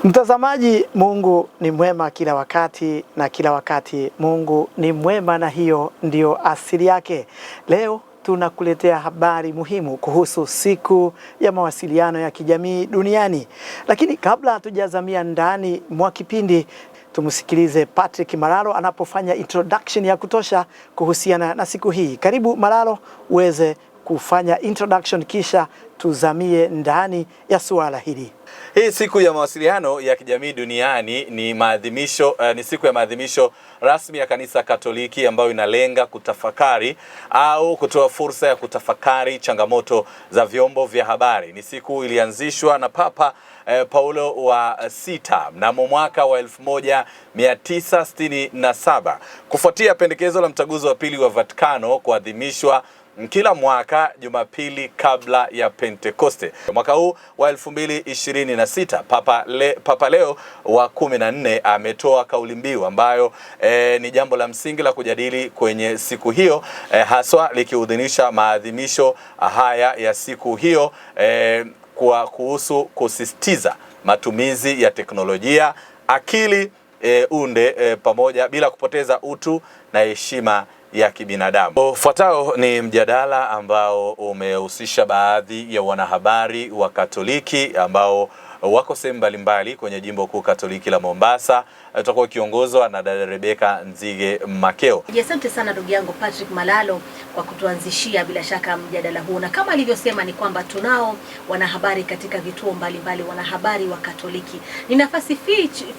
Mtazamaji, Mungu ni mwema kila wakati na kila wakati Mungu ni mwema, na hiyo ndio asili yake. Leo tunakuletea habari muhimu kuhusu siku ya mawasiliano ya kijamii duniani. Lakini kabla hatujazamia ndani mwa kipindi, tumsikilize Patrick Malalo anapofanya introduction ya kutosha kuhusiana na siku hii. Karibu Malalo, uweze kufanya introduction kisha tuzamie ndani ya suala hili. Hii siku ya mawasiliano ya kijamii duniani ni siku ya maadhimisho rasmi ya Kanisa Katoliki ambayo inalenga kutafakari au kutoa fursa ya kutafakari changamoto za vyombo vya habari. Ni siku ilianzishwa na Papa Paulo wa sita mnamo mwaka wa 1967 kufuatia pendekezo la Mtaguso wa Pili wa Vatikano kuadhimishwa kila mwaka Jumapili kabla ya Pentekoste. Mwaka huu wa 2026 Papa Leo wa 14 ametoa kauli mbiu ambayo ni jambo la msingi la kujadili kwenye siku hiyo, haswa likiudhinisha maadhimisho haya ya siku hiyo kuhusu kusisitiza matumizi ya teknolojia, akili unde pamoja bila kupoteza utu na heshima ya kibinadamu. Ufuatao ni mjadala ambao umehusisha baadhi ya wanahabari wa Katoliki ambao wako sehemu mbalimbali kwenye Jimbo Kuu Katoliki la Mombasa. Tutakuwa kiongozwa na dada Rebecca Nzige Makeo. Asante sana ndugu yangu Patrick Malalo kwa kutuanzishia bila shaka mjadala huu, na kama alivyosema ni kwamba tunao wanahabari katika vituo mbalimbali, wanahabari wa Katoliki. Ni nafasi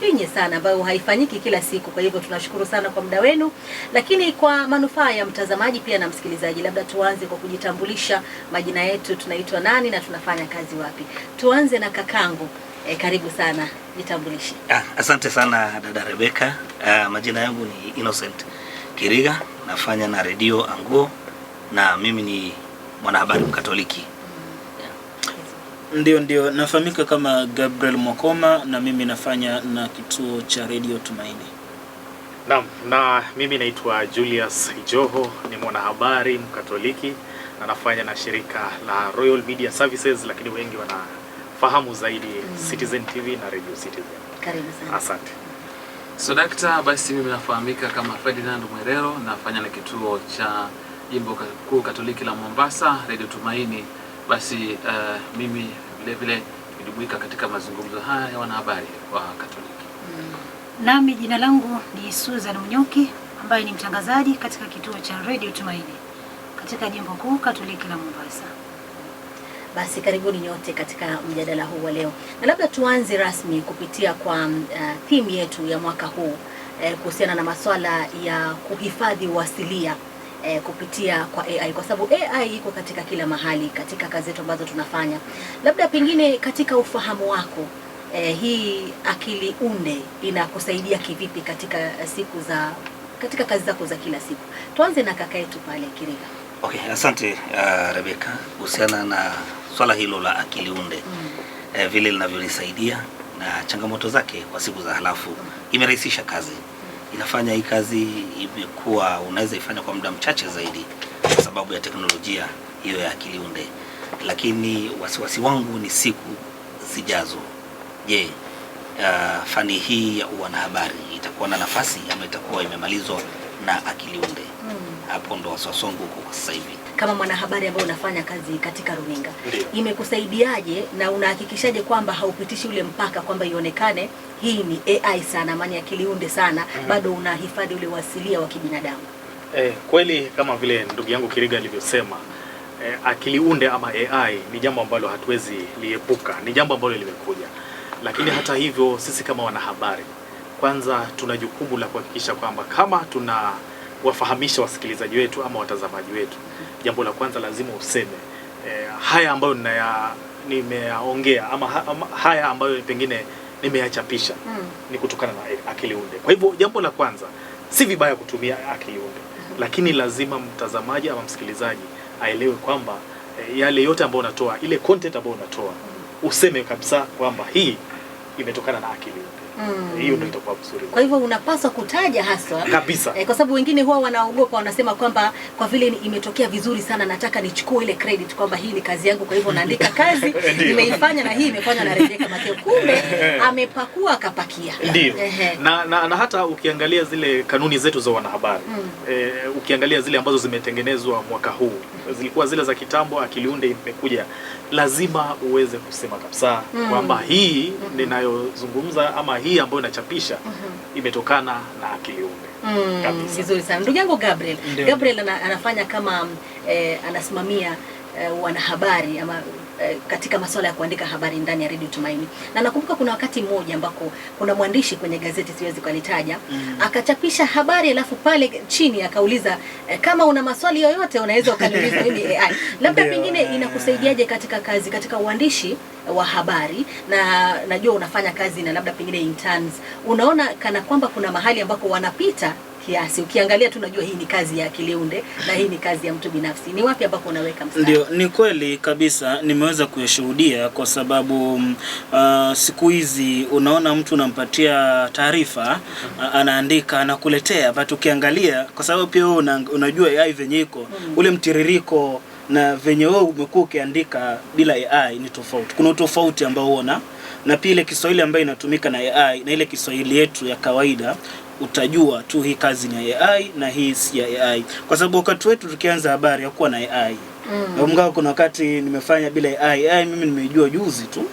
finye sana ambayo haifanyiki kila siku, kwa hivyo tunashukuru sana kwa muda wenu. Lakini kwa manufaa ya mtazamaji pia na msikilizaji, labda tuanze kwa kujitambulisha, majina yetu, tunaitwa nani na tunafanya kazi wapi. Tuanze na kakangu. Karibu sana, jitambulishe. Asante sana dada Rebecca. Majina yangu ni Innocent Kiriga, nafanya na Radio Anguo na mimi ni mwanahabari Mkatoliki. Ndio, nafahamika kama Gabriel Mwakoma na mimi nafanya na kituo cha Radio Tumaini. Naam, na mimi naitwa Julius Ijoho, ni mwanahabari Mkatoliki na nafanya na shirika la Royal Media Services, lakini wengi fahamu zaidi Citizen TV na Radio Citizen. Karibu sana. Asante. So dakta, basi mimi nafahamika kama Ferdinand Mwerero, nafanya na kituo cha Jimbo Kuu Katoliki la Mombasa, Radio Tumaini. Basi mimi vile vile nijumuika katika mazungumzo haya ya wanahabari wa Katoliki. Nami jina langu ni Susan Mnyoki, ambaye ni mtangazaji katika kituo cha Radio Tumaini katika Jimbo Kuu Katoliki la Mombasa. Basi karibuni nyote katika mjadala huu wa leo. Na labda tuanze rasmi kupitia kwa theme yetu ya mwaka huu kuhusiana na masuala ya kuhifadhi uasilia kupitia kwa AI, kwa sababu AI iko katika kila mahali katika kazi zetu ambazo tunafanya. Labda pengine katika ufahamu wako hii akili unde inakusaidia kivipi katika kazi zako za kila siku? Tuanze na kaka yetu pale Kiriga. Okay, asante Rebecca. Kuhusiana na swala hilo la akili unde, vile linavyonisaidia na changamoto zake kwa siku za halafu, imerahisisha kazi. Inafanya hii kazi imekuwa unaweza ifanya kwa muda mchache zaidi kwa sababu ya teknolojia hiyo ya akili unde. Lakini wasiwasi wangu ni siku zijazo. Je, fani hii ya wanahabari itakuwa na nafasi ama itakuwa imemalizwa na akili unde? Hapo ndo wasiwasi wangu kwa sasa hivi. Kama mwanahabari ambaye unafanya kazi katika runinga, imekusaidiaje na unahakikishaje kwamba haupitishi ule mpaka kwamba ionekane hii ni AI sana, maana akili unde sana, bado unahifadhi ule uasilia wa kibinadamu? Kweli kama vile ndugu yangu Kiriga alivyosema, akili unde ama AI ni jambo ambalo hatuwezi liepuka, ni jambo ambalo limekuja. Lakini hata hivyo sisi kama wanahabari, kwanza tuna jukumu la kuhakikisha kwamba kama wafahamisha wasikilizaji wetu ama watazamaji wetu, jambo la kwanza lazima useme haya ambayo nimeyaongea ama haya ambayo pengine nimeyachapisha ni kutokana na akili unde. Kwa hivyo jambo la kwanza, si vibaya kutumia akili unde, lakini lazima mtazamaji ama msikilizaji aelewe kwamba yale yote ambayo unatoa, ile content ambayo unatoa, useme kabisa kwamba hii imetokana na akili unde. Hiyo ndio itakuwa vizuri. Kwa hivyo unapaswa kutaja haswa Kabisa. Kwa sababu wengine huwa wanaogopa, wanasema kwamba kwa vile imetokea vizuri sana nataka nichukue ile credit kwamba hii ni kazi yangu, kwa hivyo naandika kazi nimeifanya na hii imefanywa na Rebecca Mateo. Kumbe amepakua akapakia. Ndio. Na hata ukiangalia zile kanuni zetu za wanahabari, ukiangalia zile ambazo zimetengenezwa mwaka huu, zilikuwa zile za kitambo, akili unde imekuja, lazima uweze kusema kabisa kwamba hii ninayozungumza ama hii ambayo inachapisha imetokana na akili unde. Kabisa. Vizuri sana. Ndugu yangu Gabriel. Gabriel anafanya kama anasimamia wanahabari ama katika masuala ya kuandika habari ndani ya Radio Tumaini. Na nakumbuka kuna wakati mmoja ambako kuna mwandishi kwenye gazeti, siwezi kulitaja, akachapisha habari alafu pale chini akauliza kama una maswali yoyote unaweza ukaniuliza mimi AI. Labda pengine inakusaidiaje katika kazi, katika uandishi wa habari, na najua unafanya kazi na labda pengine interns. Unaona kana kwamba kuna mahali ambako wanapita kiasi, ukiangalia tunajua hii ni kazi ya akili unde na hii ni kazi ya mtu binafsi. Ni wapi ambako unaweka mstari? Ndio, ni kweli kabisa, nimeweza kuyashuhudia kwa sababu siku hizi unaona mtu unampatia taarifa, anaandika, anakuletea, but ukiangalia kwa sababu pia unajua AI venye iko, ule mtiririko na venye wewe umekuwa ukiandika bila AI ni tofauti. Kuna tofauti ambao uona, na pia ile Kiswahili ambayo inatumika na AI na ile Kiswahili yetu ya kawaida, utajua tu hii kazi ni ya AI na hii si ya AI. Kwa sababu wakati wetu tukianza habari hakuwa na AI. Na kuna wakati nimefanya bila AI mimi nimejua juzi tu.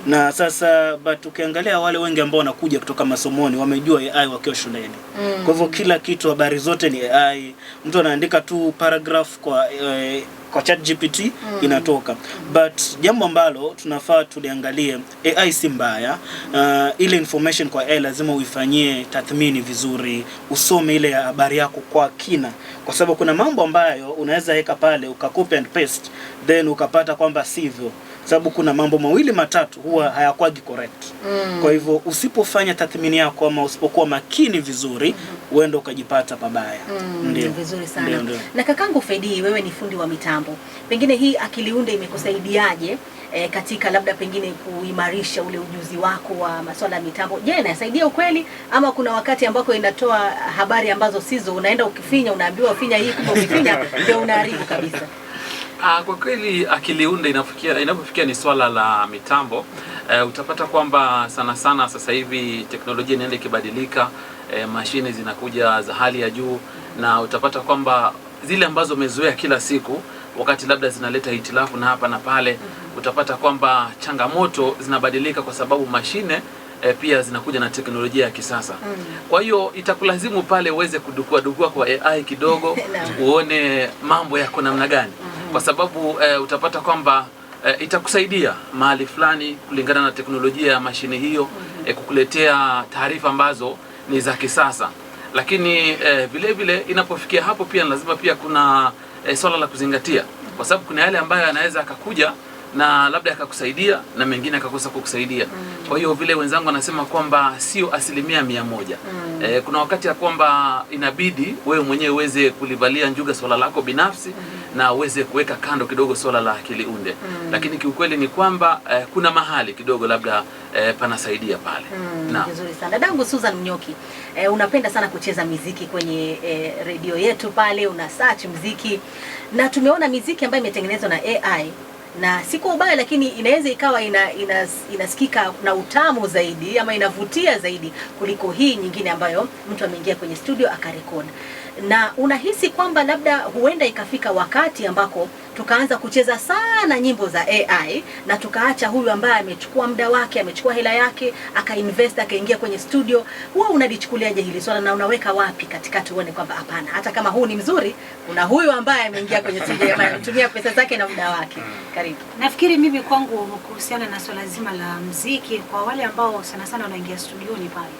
Na sasa but ukiangalia wale wengi ambao wanakuja kutoka masomoni wamejua AI wakiwa shuleni. Kwa hivyo kila kitu, habari zote ni AI. Mtu anaandika tu paragraph kwa ChatGPT inatoka. But jambo ambalo tunafaa tuliangalie, AI si mbaya. Ile information kwa AI lazima uifanyie tathmini vizuri, usome ile habari yako kwa kina, kwa sababu kuna mambo ambayo unaweza weka pale ukacopy and paste then ukapata kwamba sivyo, sababu kuna mambo mawili matatu huwa hayakwagi correct. Kwa hivyo usipofanya tathmini yako ama usipokuwa makini vizuri, uende ukajipata pabaya. Ndio vizuri sana. Na kakangu Fedi, wewe ni fundi wa mitambo. Pengine hii akili unde imekusaidiaje katika labda pengine kuimarisha ule ujuzi wako wa masuala ya mitambo? Je, inasaidia ukweli ama kuna wakati ambako inatoa habari ambazo sizo, unaenda ukifinya unaambiwa finya hii, kumbe ukifinya ndio unaharibu kabisa? Kwa kweli akili unde inapofikia ni swala la mitambo, utapata kwamba sana sana sasa hivi teknolojia inaenda ikibadilika, mashine zinakuja za hali ya juu, na utapata kwamba zile ambazo umezoea kila siku, wakati labda zinaleta hitilafu na hapa na pale, utapata kwamba changamoto zinabadilika kwa sababu mashine pia zinakuja na teknolojia ya kisasa. Kwa hiyo itakulazimu pale uweze kudukua kwa AI kidogo uone mambo yako namna gani, kwa sababu utapata kwamba itakusaidia mahali fulani kulingana na teknolojia ya mashine hiyo, kukuletea taarifa ambazo ni za kisasa. Lakini vile vile inapofikia hapo pia lazima pia kuna swala la kuzingatia, kwa sababu kuna yale ambayo anaweza akakuja na labda akakusaidia na mengine akakosa kukusaidia. Kwa hiyo vile wenzangu wanasema kwamba sio 100%. Kuna wakati ya kwamba inabidi wewe mwenyewe uweze kulivalia njuga swala lako binafsi na uweze kuweka kando kidogo swala la akili unde. Lakini kiukweli ni kwamba kuna mahali kidogo labda panasaidia pale. Vizuri sana. Dadangu Susan Mnyoki, unapenda sana kucheza muziki kwenye redio yetu pale, una search muziki, na tumeona muziki ambayo imetengenezwa na AI, na si kwa ubaya, lakini inaweza ikawa inasikika na utamu zaidi ama inavutia zaidi kuliko hii nyingine ambayo mtu ameingia kwenye studio akarekodi. Na unahisi kwamba labda huenda ikafika wakati ambako tukaanza kucheza sana nyimbo za AI na tukaacha huyu ambaye amechukua muda wake, amechukua hela yake, akainvest, akaingia kwenye studio? Huwa unalichukuliaje hili swala na unaweka wapi katikati uone kwamba hapana, hata kama huu ni mzuri, kuna huyu ambaye ameingia kwenye studio ametumia pesa zake na muda wake? Karibu. Nafikiri mimi kwangu kuhusiana na swala zima la muziki, kwa wale ambao sana sana wanaingia studioni pale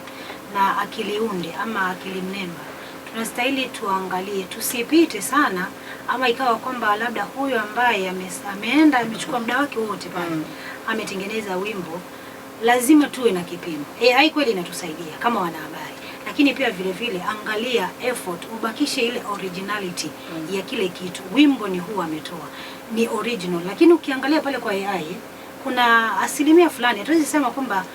na akili unde ama akili mnemba, tunastahili tuangalie, tusipite sana, ama ikawa kwamba labda huyo ambaye ameenda amechukua muda wake wote pale ametengeneza wimbo. Lazima tuwe na kipimo. AI kweli inatusaidia kama wanahabari, lakini pia vile vile angalia effort, ubakishe ile originality ya kile kitu. Wimbo ni huu ametoa, ni original, lakini ukiangalia pale kwa AI kuna asilimia fulani, hatuwezi sema kwamba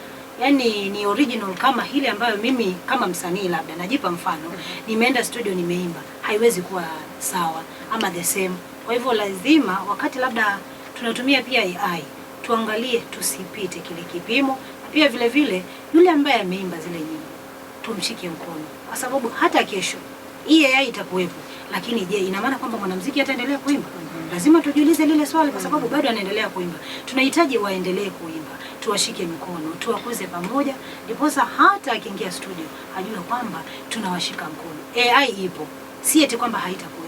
yani ni original kama hile ambayo mimi kama msanii labda najipa mfano, nimeenda studio nimeimba, haiwezi kuwa sawa ama the same. Kwa hivyo lazima wakati labda tunatumia pia AI, tuangalie tusipite kile kipimo, na pia vile vile yule ambaye ameimba zile nyimbo tumshike mkono, kwa sababu hata kesho hii AI itakuwepo, lakini je, ina maana kwamba mwanamuziki ataendelea kuimba? Lazima tujiulize lile swali, kwa sababu bado anaendelea kuimba. Tunahitaji waendelee kuimba, tuwashike mikono, tuwakuze pamoja, ndiposa hata akiingia studio ajue kwamba tunawashika mkono. AI ipo, si eti kwamba haitakuwepo.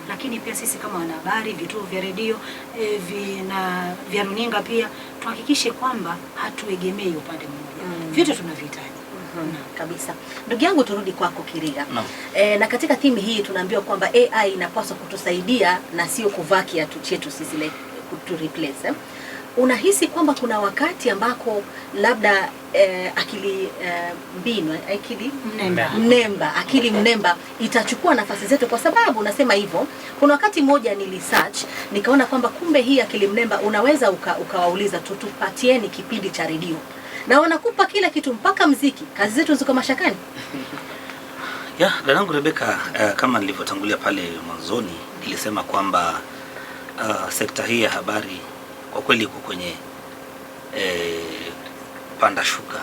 Lakini pia sisi kama wanahabari, vituo vya redio na vya runinga pia tuhakikishe kwamba hatuegemei upande mmoja. Vyote tunavihitaji. Kabisa. Ndugu yangu, turudi kwako Kiriga. Na katika theme hii tunaambiwa kwamba AI inapaswa kutusaidia na sio kuvaa kiatu chetu sisi to replace. Unahisi kwamba kuna wakati ambako labda akili mnemba itachukua nafasi zetu? Kwa sababu unasema hivyo, kuna wakati mmoja research nikaona kwamba kumbe hii akili mnemba unaweza ukawauliza tutupatieni kipindi cha redio na wanakupa kila kitu mpaka mziki. Kazi zetu ziko mashakani. Dadangu Rebecca, kama nilivyotangulia pale mwanzoni, nilisema kwamba sekta hii ya habari kwa kweli iko kwenye panda shuka.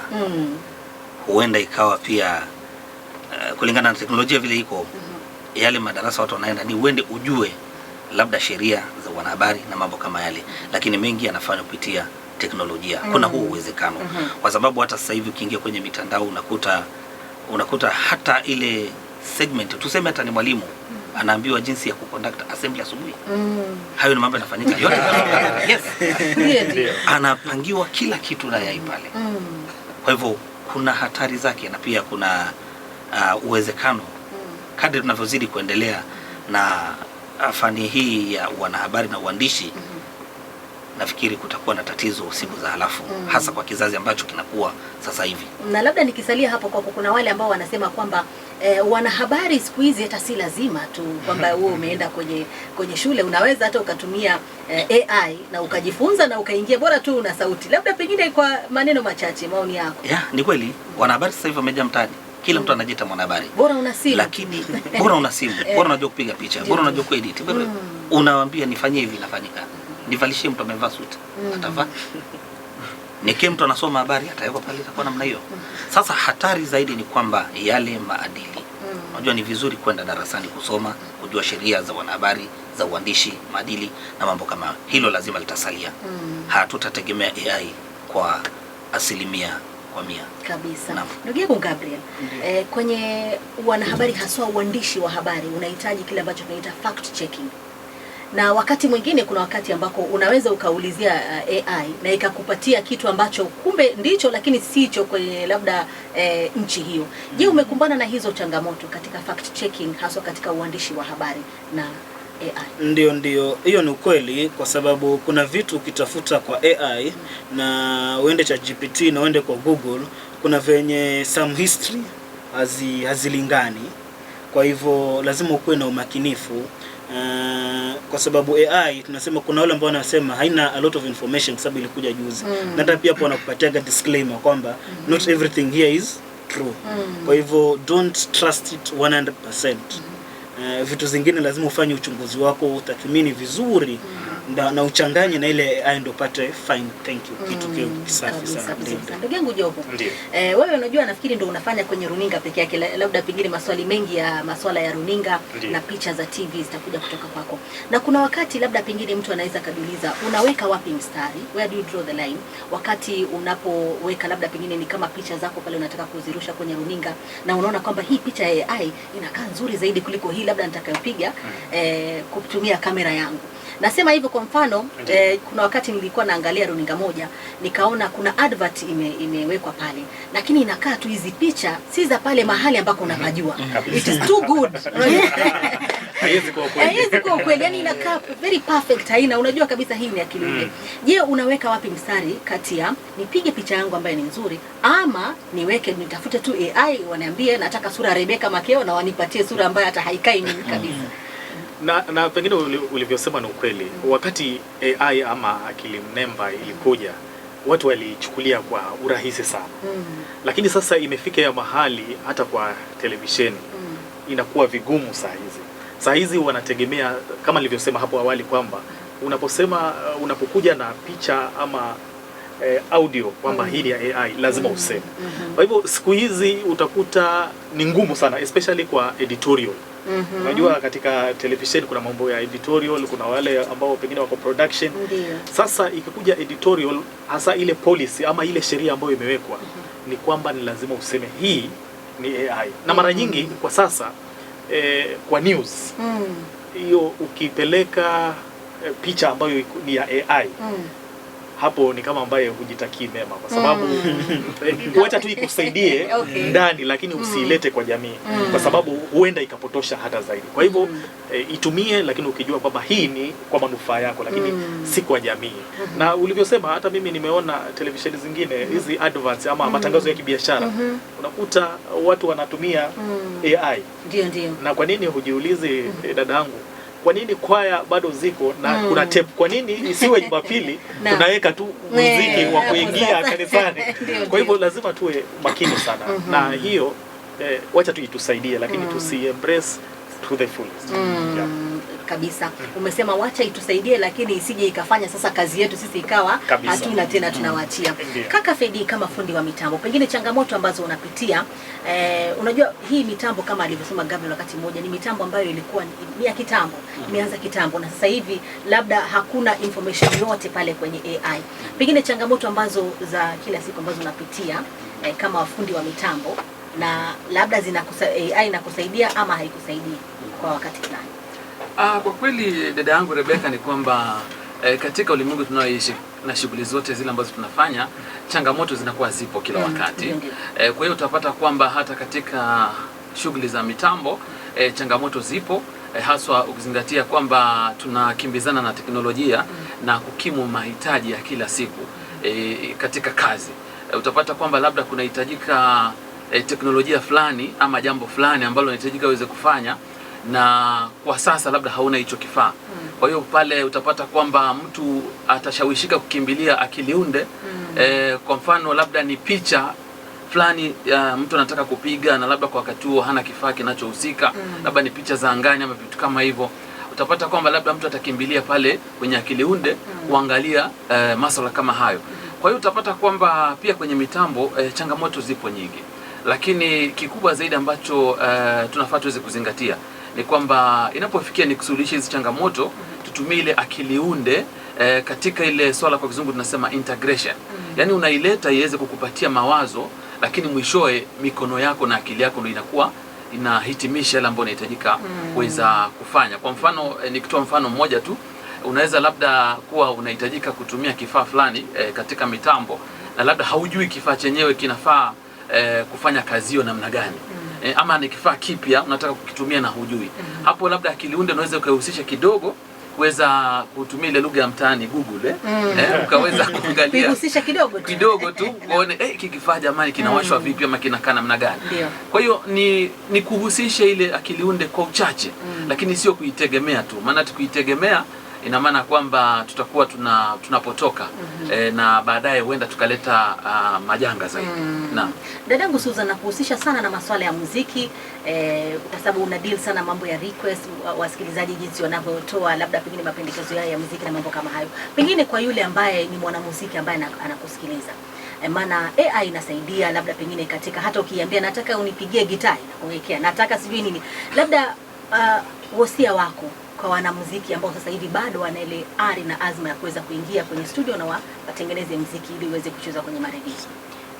Huenda ikawa pia kulingana na teknolojia vile iko, yale madarasa watu wanaenda ni uende ujue labda sheria za wanahabari na mambo kama yale, lakini mengi yanafanywa kupitia teknolojia. Kuna huu uwezekano, kwa sababu hata sasa hivi ukiingia kwenye mitandao unakuta hata ile segment, tuseme hata ni mwalimu anaambiwa jinsi ya kuconduct assembly asubuhi. Hayo ni mambo yanafanyika yote. Yes. Anapangiwa kila kitu na yai pale. Kwa hivyo kuna hatari zake, na pia kuna uwezekano kadri tunavyozidi kuendelea na fani hii ya wanahabari na uandishi, nafikiri kutakuwa na tatizo siku za halafu, hasa kwa kizazi ambacho kinakuwa sasa hivi. Na labda nikisalia hapo kwa kuna wale ambao wanasema kwamba wanahabari siku hizi hata si lazima tu kwamba wewe umeenda kwenye shule, unaweza hata ukatumia AI na ukajifunza na ukaingia, bora tu una sauti. Labda pengine kwa maneno machache, maoni yako. Ni kweli wanahabari sasa hivi wamejaa mtaani. Kila mtu anajiita mwanahabari. Bora una simu. Lakini bora una simu, bora unajua kupiga picha, bora unajua kuedit. Unawaambia nifanyie hivi, nafanyika. Nivalishie mtu amevaa suit, atavaa. Nikie mtu anasoma habari, ataweka pale, itakuwa namna hiyo. Sasa hatari zaidi ni kwamba yale maadili. Unajua ni vizuri kwenda darasani kusoma, kujua sheria za wanahabari, za uandishi, maadili na mambo kama hilo lazima litasalia. Hatutategemea AI kwa 100% kabisa. Ndugu yangu Gabriel, kwenye wanahabari haswa uandishi wa habari unahitaji kile ambacho tunaita fact checking. Na wakati mwingine kuna wakati ambako unaweza ukaulizia AI na ikakupatia kitu ambacho kumbe ndicho lakini sicho kwenye labda nchi hiyo. Je, umekumbana na hizo changamoto katika fact checking haswa katika uandishi wa habari na AI? Ndio, hiyo ni ukweli, kwa sababu kuna vitu ukitafuta kwa AI na uende ChatGPT na uende kwa Google, kuna venye some history hazilingani. Kwa hivyo lazima ukuwe na umakinifu. Kwa sababu AI tunasema kuna wale ambao wanasema haina a lot of information kwa sababu ilikuja juzi. Na hata pia hapo wanakupatia disclaimer kwamba not everything here is true. Kwa hivyo don't trust it 100%. Vitu zingine lazima ufanye uchunguzi wako, utathmini vizuri na uchanganye na ile AI ndio upate fine, thank you, kitu kisafi sana. Ndugu yangu Joho, wewe unajua nafikiri ndio unafanya kwenye runinga peke yake, labda pengine maswali mengi ya masuala ya runinga na picha za TV zitakuja kutoka kwako. Na kuna wakati labda pengine mtu anaweza kujiuliza unaweka wapi mstari, where do you draw the line, wakati unapoweka labda pengine ni kama picha zako pale unataka kuzirusha kwenye runinga na unaona kwamba hii picha ya AI inakaa nzuri zaidi kuliko hii labda nitakayopiga kutumia kamera yangu. Nasema hivyo kwa mfano, kuna wakati nilikuwa naangalia runinga moja, nikaona kuna advert imewekwa pale, lakini inakaa tu hizi picha si za pale mahali ambako unapajua. It is too good. Haiwezi kuwa kweli, yani inakaa very perfect, haina, unajua kabisa hii ni akili unde. Je, unaweka wapi mstari kati ya nipige picha yangu ambayo ni nzuri ama niweke nitafute tu AI waniambie nataka sura Rebecca Makeo na wanipatie sura ambayo hata haikai mimi kabisa? Na pengine ulivyosema ni ukweli. Wakati AI ama akili mnemba ilikuja, watu walichukulia kwa urahisi sana. Lakini sasa imefika ya mahali hata kwa televisheni inakuwa vigumu saa hizi wanategemea, kama nilivyosema hapo awali, kwamba unapokuja na picha ama audio kwamba hii ni AI lazima useme. Kwa hivyo siku hizi utakuta ni ngumu sana, especially kwa editorial. Unajua katika television kuna mambo ya editorial, kuna wale ambao pengine wako production. Sasa ikikuja editorial, hasa ile policy ama ile sheria ambayo imewekwa ni kwamba ni lazima useme hii ni AI. Na mara nyingi kwa sasa kwa news hiyo ukipeleka picha ambayo ni ya AI hapo ni kama ambaye hujitakii mema, kwa sababu wacha tu ikusaidie ndani, lakini usiilete kwa jamii, kwa sababu huenda ikapotosha hata zaidi. Kwa hivyo itumie, lakini ukijua kwamba hii ni kwa manufaa yako, lakini si kwa jamii. Na ulivyosema, hata mimi nimeona televisheni zingine hizi adverts ama matangazo ya kibiashara, unakuta watu wanatumia AI. Ndio. Na kwa nini hujiulizi, dadangu, kwa nini kwaya bado ziko na kuna tape? Kwa nini isiwe Jumapili tunaweka tu muziki wa kuingia kanisani? Kwa hivyo lazima tuwe makini sana na hiyo, wacha tu itusaidie, lakini tusi embrace to the fullest. Kabisa. Umesema wacha itusaidie, lakini isije ikafanya sasa kazi yetu sisi ikawa hatuna tena, tunawaachia. Kaka Fedi, kama fundi wa mitambo, pengine changamoto ambazo unapitia, unajua hii mitambo kama alivyosema Gabriel wakati mmoja ni mitambo ambayo ilikuwa ni ya kitambo, imeanza kitambo, na sasa hivi labda hakuna information yote pale kwenye AI. Pengine changamoto ambazo za kila siku ambazo unapitia kama fundi wa mitambo, na labda AI inakusaidia ama haikusaidii kwa wakati fulani? Kwa kweli dada yangu Rebecca, ni kwamba katika ulimwengu tunaoishi na shughuli zote zile ambazo tunafanya, changamoto zinakuwa zipo kila wakati. Kwa hiyo utapata kwamba hata katika shughuli za mitambo changamoto zipo, haswa ukizingatia kwamba tunakimbizana na teknolojia na kukimu mahitaji ya kila siku katika kazi. Utapata kwamba labda kunahitajika teknolojia fulani ama jambo fulani ambalo linahitajika uweze kufanya, na kwa sasa labda hauna hicho kifaa. Kwa hiyo pale utapata kwamba mtu atashawishika kukimbilia akiliunde. Kwa mfano labda ni picha fulani mtu anataka kupiga, na labda kwa wakati huo hana kifaa kinachohusika, labda ni picha za angani ama vitu kama hivyo. Utapata kwamba labda mtu atakimbilia pale kwenye akiliunde kuangalia masuala kama hayo. Kwa hiyo utapata kwamba pia kwenye mitambo changamoto zipo nyingi, lakini kikubwa zaidi ambacho tunafaa tuweze kuzingatia ni kwamba inapofikia ni kusuluhisha hizi changamoto, tutumie ile akiliunde katika ile swala kwa kizungu tunasema integration. Yaani unaileta iweze kukupatia mawazo, lakini mwishoe mikono yako na akili yako ndio inakuwa inahitimisha yale ambayo inahitajika kuweza kufanya. Kwa mfano nikitoa mfano mmoja tu, unaweza labda kuwa unahitajika kutumia kifaa fulani katika mitambo, na labda haujui kifaa chenyewe kinafaa kufanya kazi hiyo namna gani. Ama ni kifaa kipya unataka kukitumia na hujui. Hapo labda akiliunde unaweza ukahusisha kidogo, kuweza kutumia ile lugha ya mtaani Google, ukaweza kuangalia kuhusisha kidogo tu uone hiki kifaa jamani kinawashwa vipi ama kinakaa namna gani. Kwa hiyo ni kuhusisha ile akiliunde kwa uchache, lakini sio kuitegemea tu, maana tukuitegemea ina maana kwamba tutakuwa tunapotoka na baadaye huenda tukaleta majanga zaidi. Naam. Dadangu Susan, nakuhusisha sana na masuala ya muziki kwa sababu una deal sana mambo ya request, wasikilizaji jinsi wanavyotoa labda pengine mapendekezo yao ya muziki na mambo kama hayo. Pengine kwa yule ambaye ni mwanamuziki ambaye anakusikiliza, maana AI inasaidia labda pengine katika hata ukiambia nataka unipigie gitaa na kuwekea, nataka sijui nini, labda wosia wako kwa wanamuziki ambao sasa hivi bado wana ile ari na azma ya kuweza kuingia kwenye studio na watengeneze muziki ili uweze kucheza kwenye maredio?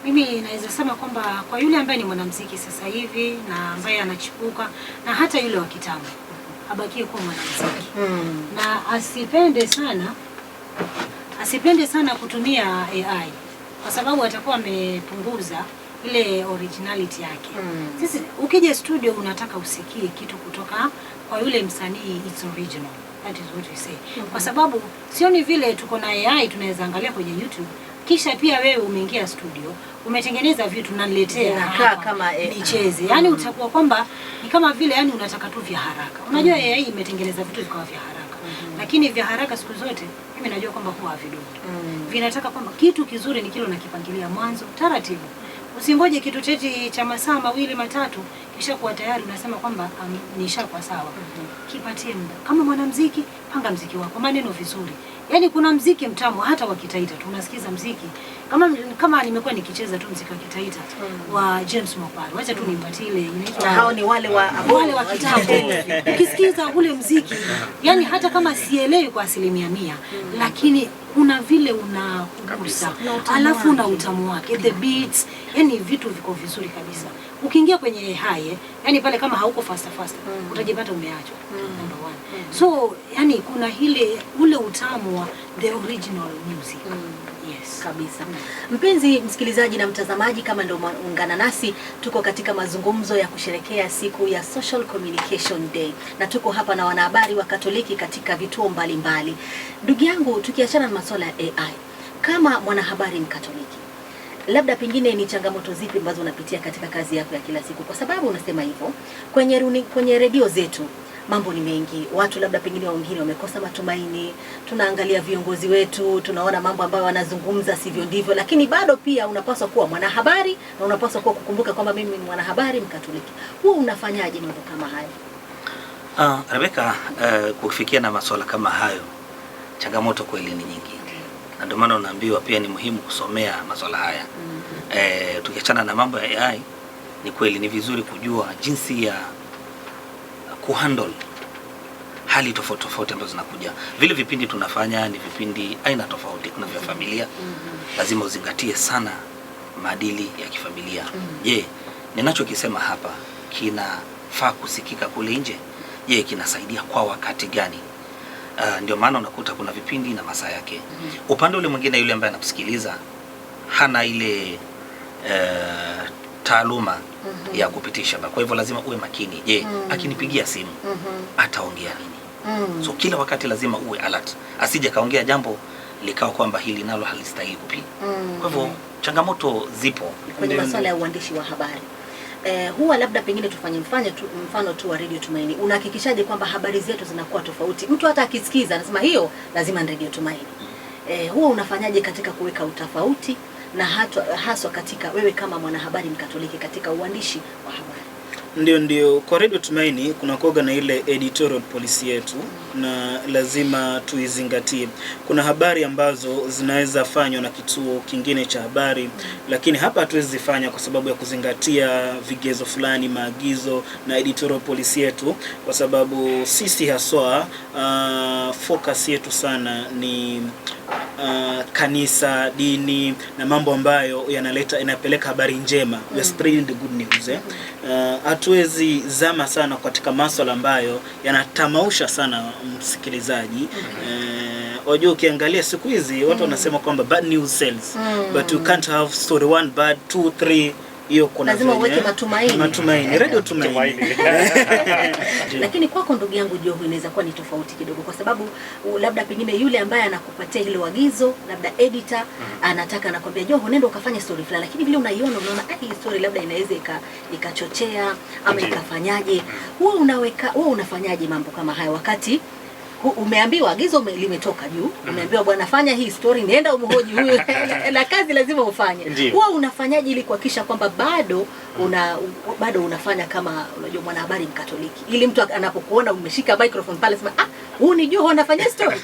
Mimi naweza sema kwamba kwa yule ambaye ni mwanamuziki sasa hivi na ambaye anachipuka, na hata yule wa kitambo, abakie kuwa mwanamuziki na asipende sana kutumia AI, kwa sababu atakuwa amepunguza ile originality yake. Sisi ukija studio unataka usikie kitu kutoka kwa yule msanii, it's original. That is what we say. Kwa sababu sioni vile tuko na AI tunaweza angalia kwenye YouTube, kisha pia wewe umeingia studio, umetengeneza vitu na niletea kama nicheze. Yaani utakuwa kwamba ni kama vile yani unataka tu vya haraka. Unajua AI imetengeneza vitu vikawa vya haraka. Lakini vya haraka siku zote mimi najua kwamba huwa havidumu. Vinataka kwamba kitu kizuri ni kile unakipangilia mwanzo taratibu. Usingoje kitu cheti cha masaa 2 matatu kisha kuwa tayari unasema kwamba nishakuwa sawa. Kipatie muda. Kama mwanamuziki, panga muziki wako, maneno vizuri. Yaani kuna muziki mtamu hata wa Kitaita tu unasikiza muziki. Kama nimekuwa nikicheza tu muziki wa Kitaita wa James Moparo. Wacha tu nimpatie ile inaitwa hao ni wale wa kitambo. Ukisikiza ule muziki, yani hata kama sielewi kwa 100%, lakini kuna vile unakugusa, alafu na utamu wake, the beats, yani vitu viko vizuri kabisa. Ukiingia kwenye haye, yani pale kama hauko fast utajipata umeachwa. Number 1. So yani kuna ule utamu wa the original music. Yes, kabisa. Mpenzi msikilizaji na mtazamaji, kama ndio ungana nasi, tuko katika mazungumzo ya kusherekea siku ya Social Communication Day, na tuko hapa na wanahabari wa Katoliki katika vituo mbalimbali. Ndugu yangu, tukiachana na masuala ya AI, kama mwanahabari Mkatoliki, labda pengine ni changamoto zipi ambazo unapitia katika kazi yako ya kila siku? Kwa sababu unasema hivyo, kwenye redio zetu mambo ni mengi, watu labda pengine wengine wamekosa matumaini, tunaangalia viongozi wetu, tunaona mambo ambayo wanazungumza sivyo ndivyo, lakini bado pia unapaswa kuwa mwanahabari na unapaswa kuwa kukumbuka kwamba mimi ni mwanahabari Mkatoliki. Wewe unafanyaje mambo kama haya? Rebecca, kufikia na masuala kama hayo, changamoto kweli ni nyingi. Na ndio maana unaambiwa pia ni muhimu kusomea masuala haya. Tukiachana na mambo ya AI, ni kweli ni vizuri kujua jinsi ya kuhandle hali tofauti ambazo zinakuja. Vile vipindi tunafanya ni vipindi aina tofauti. Kuna vya familia, lazima uzingatie sana maadili ya kifamilia. Je, ninachokisema hapa kinafaa kusikika kule nje? Je, kinasaidia kwa wakati gani? Ndio maana unakuta kuna vipindi na masaa yake. Upande ule mwingine, yule ambaye anakusikiliza hana ile taaluma ya kupitisha. Kwa hivyo lazima uwe makini. Je, akinipigia simu ataongea nini? So kila wakati lazima uwe alert, asije kaongea jambo likao kwamba hili nalo halistahili kupi. Kwa hivyo changamoto zipo kwenye masuala ya uandishi wa habari. Huwa labda pengine tufanye mfano tu wa Radio Tumaini. Unahakikishaje kwamba habari zetu zinakuwa tofauti? Mtu hata akisikiza anasema hiyo lazima ni Radio Tumaini. Huwa unafanyaje katika kuweka utofauti na haswa katika wewe kama mwanahabari Mkatoliki katika uandishi wa habari? Ndio, kwa Radio Tumaini kuna kuoga na ile editorial policy yetu, na lazima tuizingatie. Kuna habari ambazo zinaweza fanywa na kituo kingine cha habari, lakini hapa hatuwezi zifanya kwa sababu ya kuzingatia vigezo fulani, maagizo na editorial policy yetu, kwa sababu sisi haswa focus yetu sana ni kanisa, dini na mambo ambayo inapeleka habari njema. We are spreading the good news. Hatuwezi zama sana katika masuala ambayo yanatamausha sana msikilizaji. Wajua, ukiangalia siku hizi watu wanasema kwamba bad news sells, but you can't have story 1 bad 2 3. Hiyo kuna lazima uweke matumaini. Radio Tumaini. Lakini kwako ndugu yangu Joho, inaweza kuwa ni tofauti kidogo, kwa sababu labda pengine yule ambaye anakupatia ile agizo, labda editor anataka anakwambia Joho, nenda ukafanya story fulani, lakini vile unaona hii story labda inaweza ikachochea ama ikafanyaje. Wewe unafanyaje mambo kama haya wakati umeambiwa agizo limetoka juu, umeambiwa bwana fanya hii story, nenda umhoji huyu na kazi lazima ufanye. Wewe unafanyaje ili kuhakikisha kwamba bado unafanya kama unajua mwanahabari Mkatoliki, ili mtu anapokuona umeshika microphone pale sema huyu ni Joho anafanya story,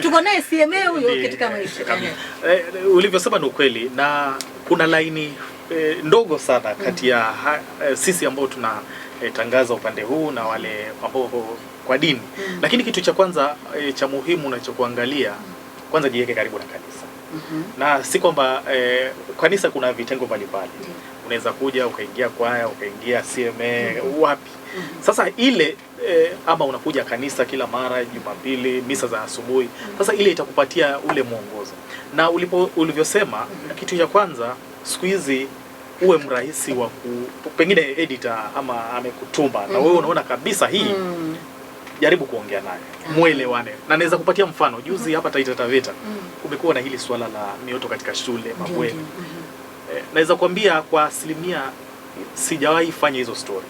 tuko naye CMA huyo katika maisha. Ulivyosema ni ukweli, na kuna laini ndogo sana kati ya sisi ambao tunatangaza upande huu na wale ambao kwa dini. Lakini kitu cha kwanza cha muhimu unachokuangalia, kwanza jiweke karibu na kanisa. Na si kwamba kanisa kuna vitengo mbalimbali. Unaweza kuja ukaingia kwaya, ukaingia CMA, wapi. Sasa ile ama unakuja kanisa kila mara Jumapili, misa za asubuhi. Sasa ile itakupatia ule mwongozo. Na ulivyosema, kitu cha kwanza siku hizi uwe mrahisi wa pengine editor ama amekutuma na wewe unaona kabisa hii, jaribu kuongea naye, muelewane. Na naweza kupatia mfano, juzi hapa Taita Taveta kumekuwa na hili swala la mioto katika shule, mabweni. Naweza kuambia kwa 100% sijawahi fanya hizo story.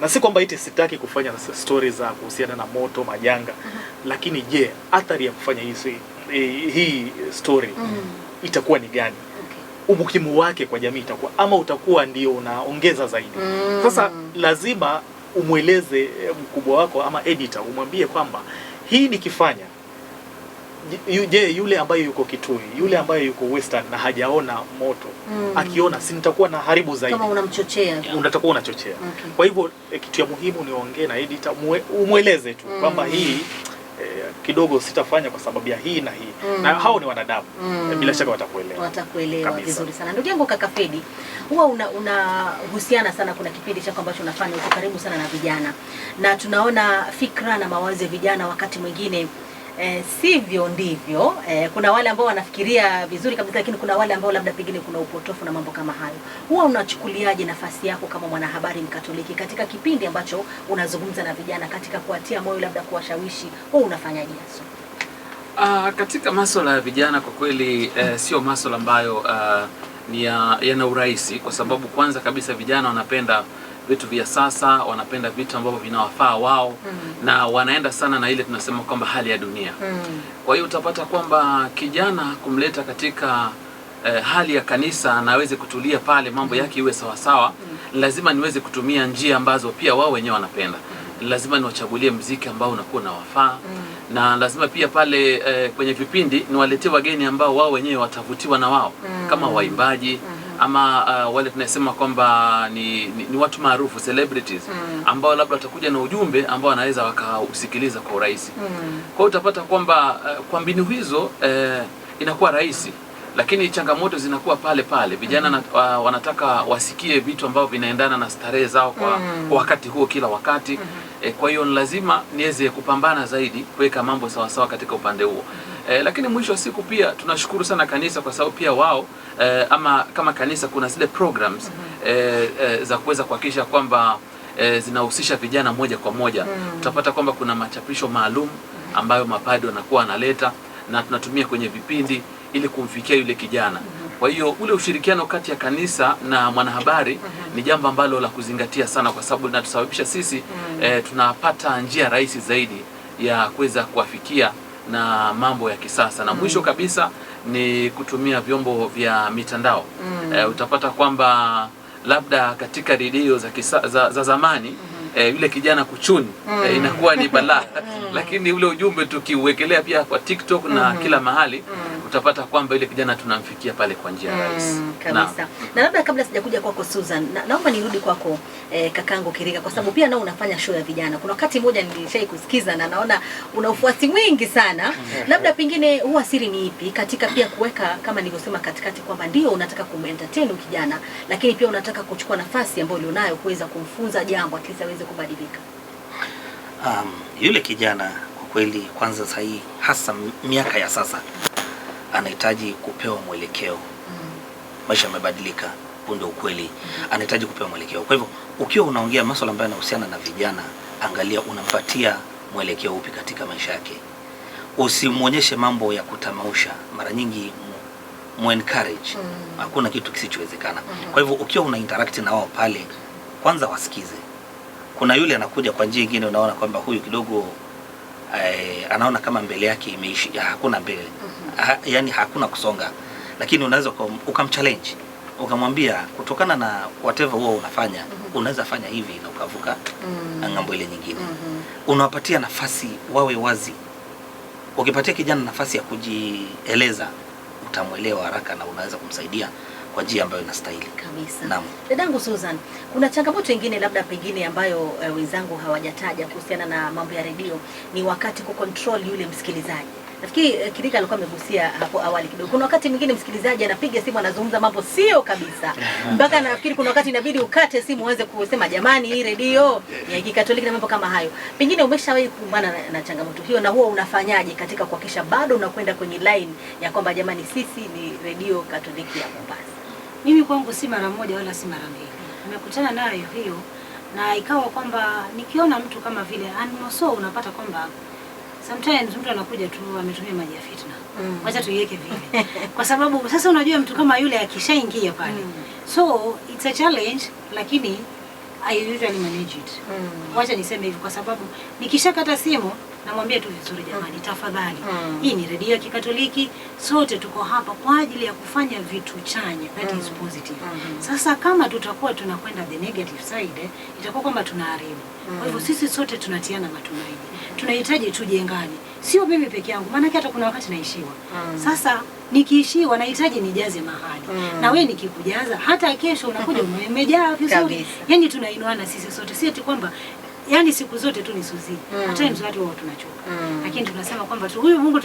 Na si kwamba eti sitaki kufanya stories za kuhusiana na moto, majanga, lakini je, athari ya kufanya hii story itakuwa ni gani? Umuhimu wake kwa jamii itakuwa, ama utakuwa ndio unaongeza zaidi? Sasa lazima umweleze mkubwa wako ama editor, umwambie kwamba hii nikifanya, je, yule ambaye yuko Kitui, yule ambaye yuko Western na hajaona moto, akiona, si nitakuwa na haribu zaidi? Kama unamchochea, unatakuwa unachochea. Kwa hivyo kitu ya muhimu ni ongea na editor, umweleze tu kwamba hii kidogo sitafanya kwa sababu ya hii na hii. Na hao ni wanadamu, bila shaka watakuelewa vizuri sana. Ndugu yangu kaka Fedi, huwa unahusiana sana, kuna kipindi chako ambacho unafanya, uko karibu sana na vijana, na tunaona fikra na mawazo ya vijana wakati mwingine sivyo ndivyo. Kuna wale ambao wanafikiria vizuri kabisa, lakini kuna wale ambao labda pengine kuna upotofu na mambo kama hayo. Huwa unachukuliaje nafasi yako kama mwanahabari Mkatoliki katika kipindi ambacho unazungumza na vijana, katika kuwatia moyo, labda kuwashawishi? Wewe unafanyaje hasa? Katika masuala ya vijana kwa kweli sio masuala ambayo ni yana urahisi, kwa sababu kwanza kabisa vijana wanapenda vitu vya sasa, wanapenda vitu ambavyo vinawafaa wao, na wanaenda sana na ile tunasema kwamba hali ya dunia. Kwa hiyo utapata kwamba kijana kumleta katika hali ya kanisa na aweze kutulia pale, mambo yake iwe sawa sawa, lazima niweze kutumia njia ambazo pia wao wenyewe wanapenda. Lazima niwachagulie muziki ambao unakuwa na wafaa, na lazima pia pale kwenye vipindi niwaletee wageni ambao wao wenyewe watavutiwa na wao, kama waimbaji ama wale tunasema kwamba ni watu maarufu, celebrities, ambao labda watakuja na ujumbe ambao wanaweza wakausikiliza kwa urahisi. Kwa hiyo utapata kwamba kwa mbinu hizo inakuwa rahisi, lakini changamoto zinakuwa pale pale. Vijana wanataka wasikie vitu ambavyo vinaendana na starehe zao kwa wakati huo, kila wakati. Kwa hiyo lazima niweze kupambana zaidi kuweka mambo sawa sawa katika upande huo. Lakini mwisho wa siku pia tunashukuru sana kanisa, kwa sababu pia wao ama kama kanisa kuna zile programs za kuweza kuhakikisha kwamba zinahusisha vijana moja kwa moja. Utapata kwamba kuna machapisho maalum ambayo mapadi wanakuwa analeta, na tunatumia kwenye vipindi ili kumfikia yule kijana. Kwa hiyo ule ushirikiano kati ya kanisa na mwanahabari ni jambo ambalo la kuzingatia sana, kwa sababu linatusababisha sisi tunapata njia rahisi zaidi ya kuweza kuwafikia na mambo ya kisasa. Na mwisho kabisa ni kutumia vyombo vya mitandao. Utapata kwamba labda katika redio za zamani yule kijana kuchuni inakuwa ni balaa, lakini ule ujumbe tukiuwekelea pia kwa TikTok na kila mahali, utapata kwamba ile kijana tunamfikia pale kwa njia rahisi kabisa. Na labda kabla sijakuja kwako Susan, naomba nirudi kwako kakangu Kiriga, kwa sababu pia nao unafanya show ya vijana. Kuna wakati mmoja nilishai kusikiza na naona una ufuasi mwingi sana. Labda pengine huwa siri ni ipi katika pia kuweka, kama nilivyosema katikati, kwamba ndio unataka kumentertain kijana, lakini pia unataka kuchukua nafasi ambayo ulionayo kuweza kumfunza jambo at least aweze kubadilika? Yule kijana kwa kweli, kwanza sahihi, hasa miaka ya sasa, anahitaji kupewa mwelekeo. Maisha yamebadilika, ndio ukweli. Anahitaji kupewa mwelekeo. Kwa hivyo ukiwa unaongea masuala ambayo yanahusiana na vijana, angalia unampatia mwelekeo upi katika maisha yake. Usimuonyeshe mambo ya kutamausha. Mara nyingi encourage. Hakuna kitu kisichowezekana. Kwa hivyo ukiwa una interact na wao pale, kwanza wasikize. Kuna yule anakuja kwa njia nyingine, unaona kwamba huyu kidogo anaona kama mbele yake imeishi, hakuna mbele. Yani hakuna kusonga. Lakini unaweza ukamchallenge, ukamwambia kutokana na whatever huo unafanya, unaweza fanya hivi na ukavuka ngambo ile nyingine. Unawapatia nafasi wawe wazi. Ukipatia kijana nafasi ya kujieleza, utamuelewa haraka na unaweza kumsaidia kwa njia ambayo inastahili kabisa. Naam. Dadangu Susan, kuna changamoto nyingine labda pengine ambayo wenzangu hawajataja kuhusiana na mambo ya redio, ni wakati kucontrol yule msikilizaji. Nafikiri Kiriga alikuwa amegusia hapo awali kidogo. Kuna wakati mwingine msikilizaji anapiga simu, anazungumza mambo sio kabisa, mpaka nafikiri kuna wakati inabidi ukate simu uanze kusema jamani, hii redio ya Kikatoliki na mambo kama hayo. Pengine umeshawahi kukumbana na changamoto hiyo, na huwa unafanyaje katika kuhakikisha bado unakwenda kwenye line ya kwamba jamani, sisi ni redio Katoliki ya Mombasa? Mimi kwangu si mara moja wala si mara mbili. Nimekutana nayo hiyo, na ikawa kwamba nikiona mtu kama vile animoso, unapata kwamba sometimes mtu anakuja tu ametumia maji ya fitna. Wacha tuiweke vile. Kwa sababu sasa unajua mtu kama yule akishaingia pale. So it's a challenge, lakini I usually manage it. Wacha niseme hivi kwa sababu nikishakata simu namwambia tu vizuri, jamani tafadhali. Hii ni redio ya Kikatoliki, sote tuko hapa kwa ajili ya kufanya vitu chanya, that is positive. Sasa kama tutakuwa tunakwenda the negative side, itakuwa kwamba tunaharibu. Kwa hivyo sisi sote tunatiana matumaini. Tunahitaji tujengane. Sio mimi peke yangu, maana hata kuna wakati naishiwa. Sasa nikiishiwa nahitaji nijaze mahali. Na wewe nikikujaza hata kesho unakuja umejaa vizuri. Yaani tunainuana sisi sote. Si eti kwamba yani siku zote tu ni suzi. Hata times watu wao tunachoka. Lakini tunasema kwamba tu huyu Mungu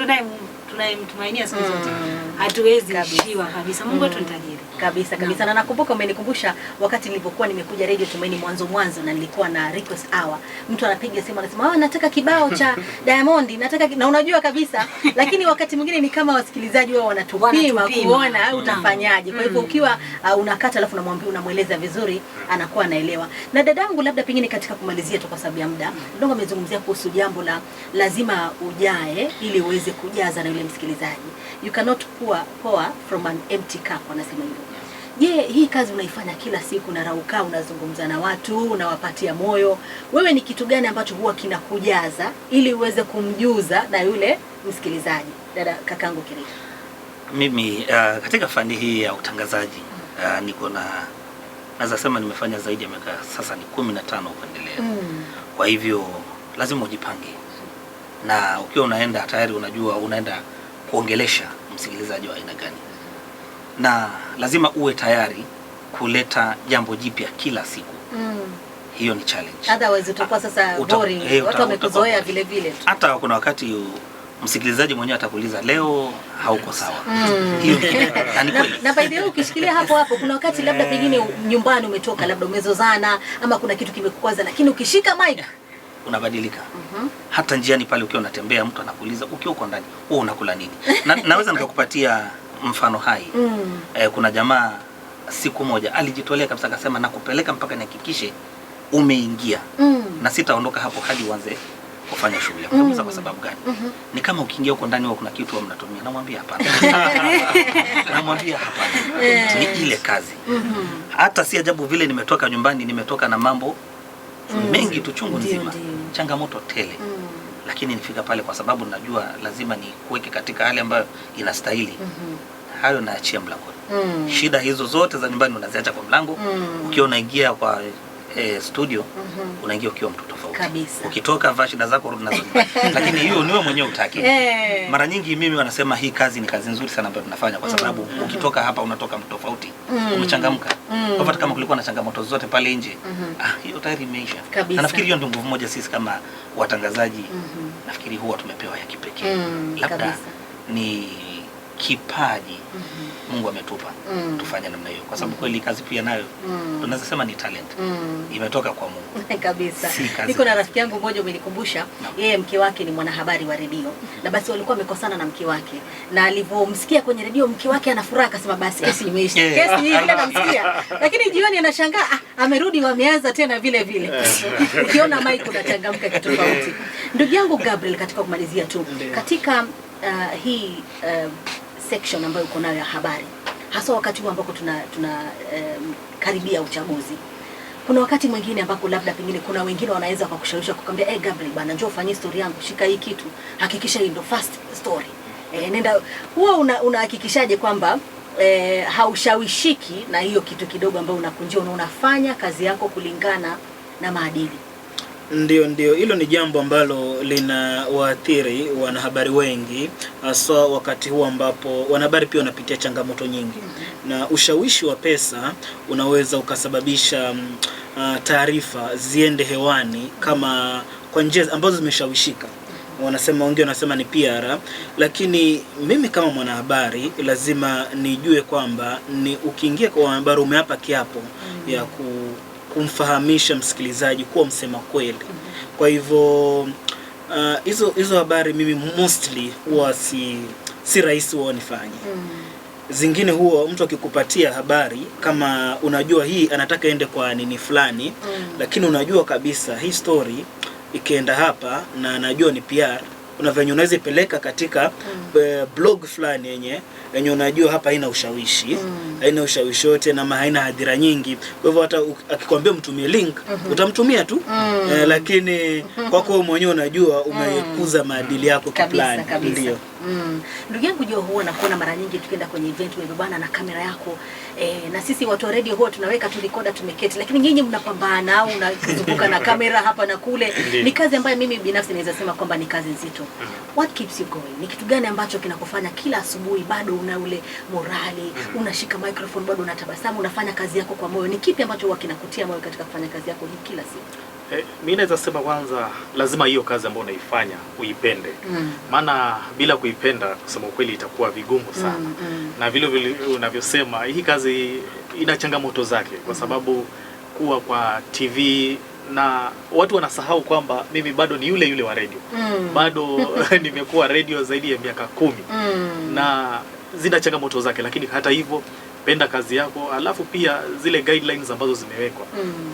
tunayemtumainia siku zote. Hatuwezi ishiwa kabisa. Mungu wetu ni tajiri. Kabisa. Na nakumbuka umenikumbusha wakati nilipokuwa nimekuja Radio Tumaini mwanzo na nilikuwa na request hour. Mtu anapiga simu anasema, nataka kibao cha Diamond, nataka na unajua kabisa. Lakini wakati mwingine ni kama wasikilizaji wao wanatupima kuona utafanyaje. Kwa hivyo ukiwa unakata alafu unamweleza vizuri, anakuwa anaelewa. Na dadangu, labda pengine katika kumalizia tu kwa sababu ya muda, ndio amezungumzia kuhusu jambo la lazima ujae ili uweze kujaza na yule msikilizaji. You cannot pour from an empty cup, wanasema hivyo. Je, hii kazi unaifanya kila siku na rauka, unazungumza na watu, unawapatia moyo. Wewe ni kitu gani ambacho huwa kinakujaza ili uweze kumjuza na yule msikilizaji? Dada kakangu Kirika. Mimi katika fani hii ya utangazaji niko naweza sema nimefanya zaidi ya miaka sasa ni 15 kuendelea. Kwa hivyo lazima ujipange. Na ukiwa unaenda tayari unajua unaenda kuongelesha msikilizaji wa aina gani. Na lazima uwe tayari kuleta jambo jipya kila siku. Hiyo ni challenge. Otherwise utakuwa sasa boring. Watu wamekuzoea vile vile. Hata kuna wakati msikilizaji mwenyewe atakuuliza leo hauko sawa. Hiyo na by the way ukishikilia hapo kuna wakati labda pengine nyumbani umetoka, labda umezozana ama kuna kitu kimekukwaza, lakini ukishika mic unabadilika. Hata njiani pale ukiwa unatembea mtu anakuuliza ukiwa uko ndani wewe unakula nini? Naweza nikakupatia mfano hai. Kuna jamaa siku moja alijitolea kabisa akasema nakupeleka mpaka nihakikishe umeingia. Na sitaondoka hapo hadi uanze kufanya shughuli. Unamuuliza kwa sababu gani? Ni kama ukiingia huko ndani wewe kuna kitu mnatumia. Namwambia hapana. Namwambia hapana. Ni ile kazi. Hata si ajabu vile nimetoka nyumbani, nimetoka na mambo mengi tu chungu nzima. Changamoto tele. Lakini nifika pale kwa sababu najua lazima ni kuweke katika hali ambayo inastahili. Hayo naachia mlangoni. Shida hizo zote za nyumbani unaziacha kwa mlango. Ukiwa unaingia kwa studio unaingia ukiwa mtu tofauti. Ukitoka vaa shida zako rudi nazo. Lakini hiyo niwe mwenyewe utaki. Mara nyingi mimi wanasema hii kazi ni kazi nzuri sana ambayo tunafanya kwa sababu ukitoka hapa unatoka mtu tofauti. Umechangamka. Kwa hivyo kama kulikuwa na changamoto zote pale nje, hiyo tayari imeisha. Na nafikiri hiyo ndio nguvu moja sisi kama watangazaji nafikiri huwa tumepewa ya kipekee. Labda ni kipaji Mungu ametupa tufanye namna hiyo kwa sababu kweli kazi pia nayo tunaweza sema ni talent imetoka kwa Mungu kabisa. Niko na rafiki yangu mmoja umenikumbusha, yeye mke wake ni mwanahabari wa redio na basi walikuwa wamekosana na mke wake, na alivomsikia kwenye redio mke wake ana furaha akasema basi kesi imeisha. Kesi hii ile namsikia, lakini jioni anashangaa amerudi wameanza tena vile vile. Ukiona mic unachangamka kitu tofauti. Ndugu yangu Gabriel, katika kumalizia tu katika hii section ambayo uko nayo ya habari, hasa wakati huu ambako tuna karibia uchaguzi, kuna wakati mwingine ambako labda pengine kuna wengine wanaweza kukushawisha kukwambia Gabriel bana, njoo ufanye story yangu, shika hii kitu, hakikisha hii ndio first story. Nenda huwa unahakikishaje kwamba haushawishiki na hiyo kitu kidogo ambayo unakunjia, unafanya kazi yako kulingana na maadili? Ndio, hilo ni jambo ambalo lina waathiri wanahabari wengi, hasa wakati huu ambapo wanahabari pia wanapitia changamoto nyingi. Na ushawishi wa pesa unaweza ukasababisha taarifa ziende hewani kama kwa njia ambazo zimeshawishika. Wengine wanasema ni PR, lakini mimi kama mwanahabari lazima nijue kwamba ni ukiingia kwa habari umeapa kiapo ya kumfahamisha msikilizaji kuwa msema kweli. Kwa hivyo hizo habari mimi mostly huwa si rahisi huwa nifanye. Zingine huwa mtu akikupatia habari kama unajua hii anataka ende kwa nini fulani, lakini unajua kabisa hii story ikienda hapa na anajua ni PR unaweza ipeleka katika blog fulani yenye unajua hapa haina ushawishi, haina ushawishi wote na haina hadhira nyingi. Kwa hivyo hata akikwambia mtumie link utamtumia tu, lakini kwako mwenyewe unajua umekuza maadili yako kiplani. Ndio. Ndugu yangu Jo, huwa nakuona mara nyingi tukienda kwenye event umebebana na kamera yako, na sisi watu wa radio huwa tunaweka tu recorder tumeketi, lakini nyinyi mnapambana au unazunguka na kamera hapa na kule. Ni kazi ambayo mimi binafsi naweza sema kwamba ni kazi nzito. What keeps you going? Ni kitu gani ambacho kinakufanya kila asubuhi bado una ule morali, unashika microphone bado unatabasamu, unafanya kazi yako kwa moyo? Ni kipi ambacho huwa kinakutia moyo katika kufanya kazi yako hii kila siku? Mimi naweza sema kwanza lazima hiyo kazi ambayo unaifanya uipende. Maana bila kuipenda kusema ukweli itakuwa vigumu sana. Na vile unavyosema hii kazi ina changamoto zake, kwa sababu kuwa kwa TV na watu wanasahau kwamba mimi bado ni yule wa radio. Bado nimekuwa radio zaidi ya miaka 10. Na zina changamoto zake, lakini hata hivyo penda kazi yako, alafu pia zile guidelines ambazo zimewekwa.